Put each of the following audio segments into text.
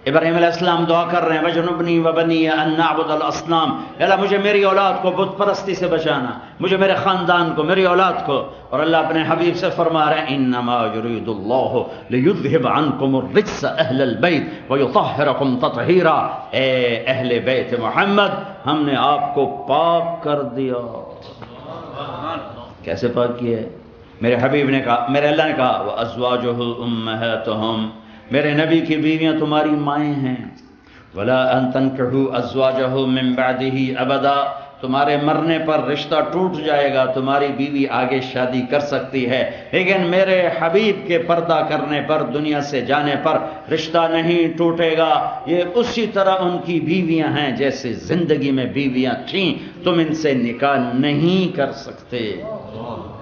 ابراہیم علیہ السلام دعا کر رہے ہیں وجنبنی وبنی ان نعبد الاصنام، اللہ مجھے میری اولاد کو بت پرستی سے بچانا، مجھے میرے خاندان کو، میری اولاد کو۔ اور اللہ اپنے حبیب سے فرما رہے ہیں انما یرید اللہ لیذھب عنکم الرجس اہل البیت ویطہرکم تطہیرا، اے اہل بیت محمد ہم نے آپ کو پاک کر دیا۔ کیسے پاک کیا ہے؟ میرے حبیب نے کہا، میرے اللہ نے کہا وازواجہ امہاتہم، میرے نبی کی بیویاں تمہاری مائیں ہیں۔ ولا ان تنکحوا ازواجہ من بعدہ ابدا، تمہارے مرنے پر رشتہ ٹوٹ جائے گا، تمہاری بیوی آگے شادی کر سکتی ہے، لیکن میرے حبیب کے پردہ کرنے پر، دنیا سے جانے پر رشتہ نہیں ٹوٹے گا۔ یہ اسی طرح ان کی بیویاں ہیں جیسے زندگی میں بیویاں تھیں، تم ان سے نکاح نہیں کر سکتے۔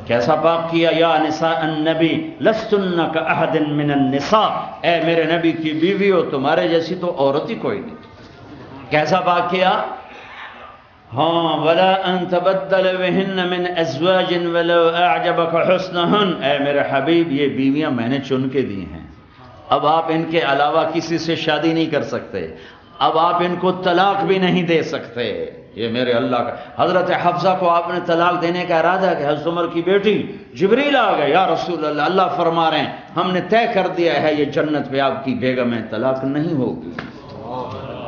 کیسا پاک کیا؟ یا نساء النبی لستن کاحد من النساء، اے میرے نبی کی بیویوں تمہارے جیسی تو عورت ہی کوئی نہیں۔ کیسا پاک کیا؟ ہاں ولا ان تبدل بہن من ازواج ولو اعجبک حسنہن، اے میرے حبیب یہ بیویاں میں نے چن کے دی ہیں، اب آپ ان کے علاوہ کسی سے شادی نہیں کر سکتے، اب آپ ان کو طلاق بھی نہیں دے سکتے۔ یہ میرے اللہ کا۔ حضرت حفصہ کو آپ نے طلاق دینے کا ارادہ کہ حضرت عمر کی بیٹی جبریل آ گئے، یا رسول اللہ، اللہ فرما رہے ہیں ہم نے طے کر دیا ہے یہ جنت میں آپ کی بیگم ہے، طلاق نہیں ہوگی۔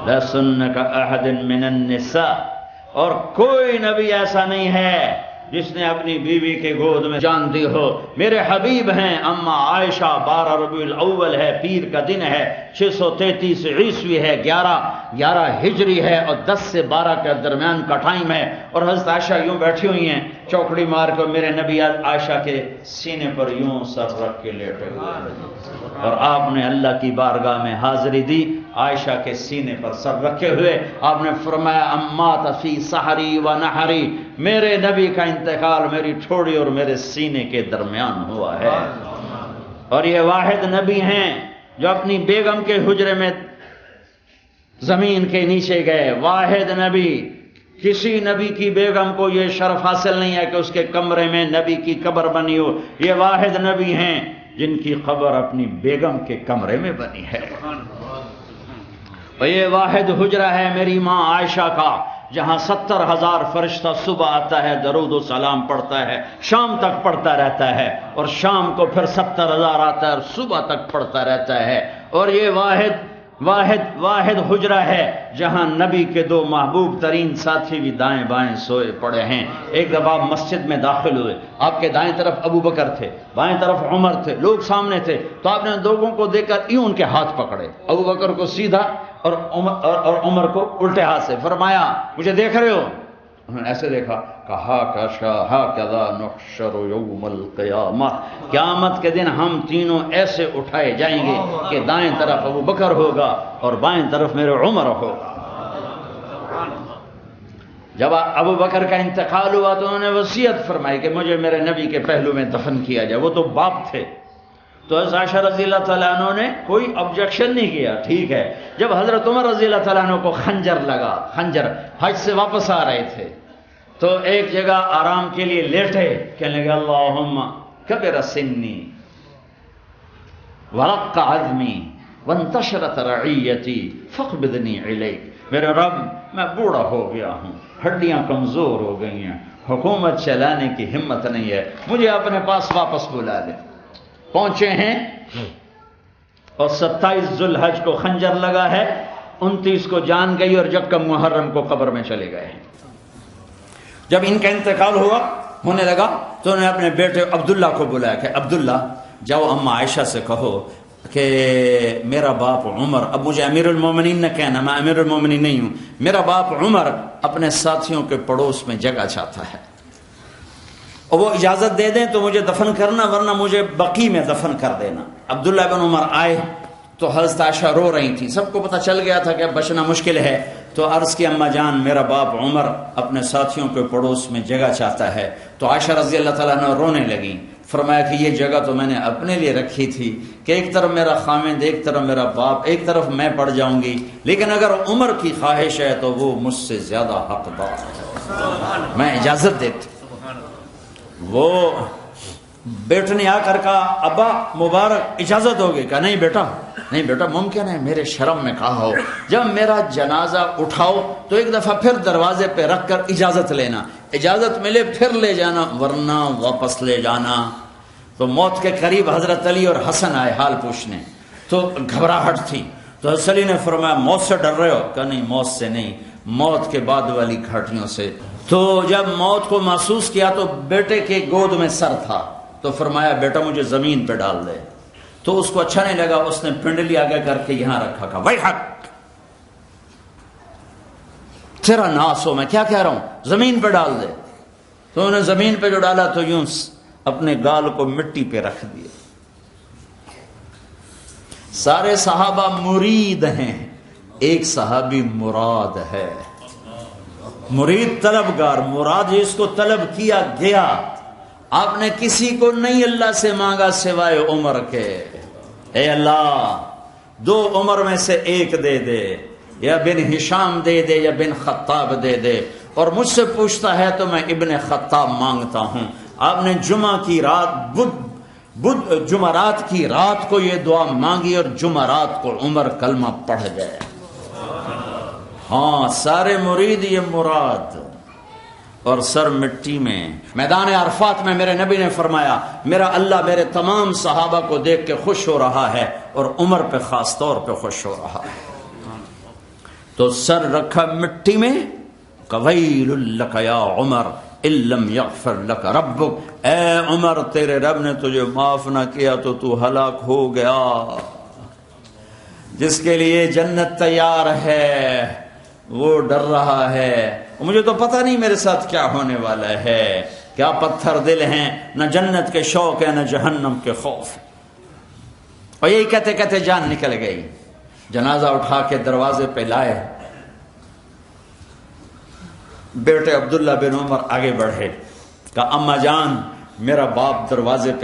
لَسُنَّ كَأَحَدٍ مِّنَ النِّسَاءِ، اور کوئی نبی ایسا نہیں ہے جس نے اپنی بیوی کے گود میں جان دی ہو۔ میرے حبیب ہیں اما عائشہ، 12 ربیع الاول ہے، پیر کا دن ہے، 633 عیسوی ہے، 11 ہجری ہے، اور 10 سے 12 کے درمیان کا ٹائم ہے، اور حضرت عائشہ یوں بیٹھی ہوئی ہیں چوکڑی مار کر، میرے نبی عائشہ کے سینے پر یوں سر رکھ کے لیٹے ہوئے، اور آپ نے اللہ کی بارگاہ میں حاضری دی عائشہ کے سینے پر سر رکھے ہوئے۔ آپ نے فرمایا امات فی سحری و نحری، میرے نبی کا انتقال میری ٹھوڑی اور میرے سینے کے درمیان ہوا ہے۔ اور یہ واحد نبی ہیں جو اپنی بیگم کے حجرے میں زمین کے نیچے گئے، واحد نبی۔ کسی نبی کی بیگم کو یہ شرف حاصل نہیں ہے کہ اس کے کمرے میں نبی کی قبر بنی ہو، یہ واحد نبی ہیں جن کی قبر اپنی بیگم کے کمرے میں بنی ہے۔ اور یہ واحد حجرہ ہے میری ماں عائشہ کا، جہاں 70,000 فرشتہ صبح آتا ہے، درود و سلام پڑھتا ہے، شام تک پڑھتا رہتا ہے، اور شام کو پھر 70,000 آتا ہے اور صبح تک پڑھتا رہتا ہے۔ اور یہ واحد حجرہ ہے جہاں نبی کے 2 محبوب ترین ساتھی بھی دائیں بائیں سوئے پڑے ہیں۔ ایک دفعہ آپ مسجد میں داخل ہوئے، آپ کے دائیں طرف ابو بکر تھے، بائیں طرف عمر تھے، لوگ سامنے تھے، تو آپ نے لوگوں کو دیکھ کر یوں ان کے ہاتھ پکڑے، ابو بکر کو سیدھا اور عمر کو الٹے ہاتھ سے، فرمایا مجھے دیکھ رہے ہو؟ انہوں نے ایسے دیکھا، کہا ہاکذا نحشر یوم القیامہ، قیامت کے دن ہم تینوں ایسے اٹھائے جائیں گے کہ دائیں طرف ابو بکر ہوگا اور بائیں طرف میرے عمر ہوگا۔ جب ابو بکر کا انتقال ہوا تو انہوں نے وصیت فرمائی کہ مجھے میرے نبی کے پہلو میں دفن کیا جائے، وہ تو باپ تھے۔ تو حضرت عائشہ رضی اللہ تعالیٰ عنہ نے کوئی آبجیکشن نہیں کیا، ٹھیک ہے۔ جب حضرت عمر رضی اللہ تعالیٰ عنہ کو خنجر لگا، خنجر حج سے واپس آ رہے تھے، تو ایک جگہ آرام کے لیے لیٹے، کہنے لگے اللہم کبر سنی ورق عظمی وانتشرت رعیتی فاقبضنی الیک، میرے رب میں بوڑھا ہو گیا ہوں، ہڈیاں کمزور ہو گئی ہیں، حکومت چلانے کی ہمت نہیں ہے، مجھے اپنے پاس واپس بلا لے۔ پہنچے ہیں اور 27 ذوالحج کو خنجر لگا ہے، 29 کو جان گئی، اور یکم محرم کو قبر میں چلے گئے ہیں۔ جب ان کا انتقال ہونے لگا تو انہوں نے اپنے بیٹے عبداللہ کو بلایا کہ عبداللہ جاؤ اما عائشہ سے کہو کہ میرا باپ عمر، اب مجھے امیر المومنین نہ کہنا، میں امیر المومنین نہیں ہوں، میرا باپ عمر اپنے ساتھیوں کے پڑوس میں جگہ چاہتا ہے، اور وہ اجازت دے دیں تو مجھے دفن کرنا، ورنہ مجھے بقی میں دفن کر دینا۔ عبداللہ بن عمر آئے تو حضرت عائشہ رو رہی تھی، سب کو پتہ چل گیا تھا کہ بچنا مشکل ہے، تو عرض کی اما جان میرا باپ عمر اپنے ساتھیوں کے پڑوس میں جگہ چاہتا ہے۔ تو عائشہ رضی اللہ تعالیٰ عنہ رونے لگیں، فرمایا کہ یہ جگہ تو میں نے اپنے لیے رکھی تھی کہ ایک طرف میرا خامند، ایک طرف میرا باپ، ایک طرف میں پڑ جاؤں گی، لیکن اگر عمر کی خواہش ہے تو وہ مجھ سے زیادہ حقدار ہے، میں اجازت دیتی۔ وہ بیٹے نے آ کر کہا ابا مبارک اجازت ہوگی؟ کہا نہیں بیٹا، نہیں بیٹا ممکن ہے میرے شرم میں کہا ہو، جب میرا جنازہ اٹھاؤ تو ایک دفعہ پھر دروازے پہ رکھ کر اجازت لینا، اجازت ملے پھر لے جانا ورنہ واپس لے جانا۔ تو موت کے قریب حضرت علی اور حسن آئے حال پوچھنے، تو گھبراہٹ تھی، تو حضرت علی نے فرمایا موت سے ڈر رہے ہو؟ کہا نہیں موت سے نہیں، موت کے بعد والی گھاٹیوں سے۔ تو جب موت کو محسوس کیا تو بیٹے کے گود میں سر تھا، تو فرمایا بیٹا مجھے زمین پہ ڈال دے۔ تو اس کو اچھا نہیں لگا، اس نے پنڈلی آگے کر کے یہاں رکھا، کہا وای حق، تیرا ناس ہو، میں کیا کہہ رہا ہوں، زمین پہ ڈال دے۔ تو انہوں نے زمین پہ جو ڈالا تو یوں اپنے گال کو مٹی پہ رکھ دیا۔ سارے صحابہ مرید ہیں، ایک صحابی مراد ہے، مرید طلبگار، مراد جس کو طلب کیا گیا۔ آپ نے کسی کو نہیں اللہ سے مانگا سوائے عمر کے، اے اللہ 2 عمر میں سے ایک دے دے، یا بن ہشام دے دے یا بن خطاب دے دے، اور مجھ سے پوچھتا ہے تو میں ابن خطاب مانگتا ہوں۔ آپ نے جمعہ کی رات جمعرات کی رات کو یہ دعا مانگی اور جمعرات کو عمر کلمہ پڑھ گئے۔ ہاں سارے مرید یہ مراد، اور سر مٹی میں۔ میدان عرفات میں میرے نبی نے فرمایا میرا اللہ میرے تمام صحابہ کو دیکھ کے خوش ہو رہا ہے اور عمر پہ خاص طور پہ خوش ہو رہا ہے۔ تو سر رکھا مٹی میں، وَيْلٌ لَكَ يَا عُمَرْ إِن لَّمْ يَغْفِرْ لَكَ رَبُّكَ، اے عمر تیرے رب نے تجھے معاف نہ کیا تو تو ہلاک ہو گیا۔ جس کے لیے جنت تیار ہے وہ ڈر رہا ہے، مجھے تو پتہ نہیں میرے ساتھ کیا ہونے والا ہے، کیا پتھر دل ہیں، نہ جنت کے شوق ہے نہ جہنم کے خوف۔ اور یہی کہتے کہتے جان نکل گئی۔ جنازہ اٹھا کے دروازے پہ لائے، بیٹے عبداللہ بن عمر آگے بڑھے، کہا اماں جان میرا باپ دروازے پہ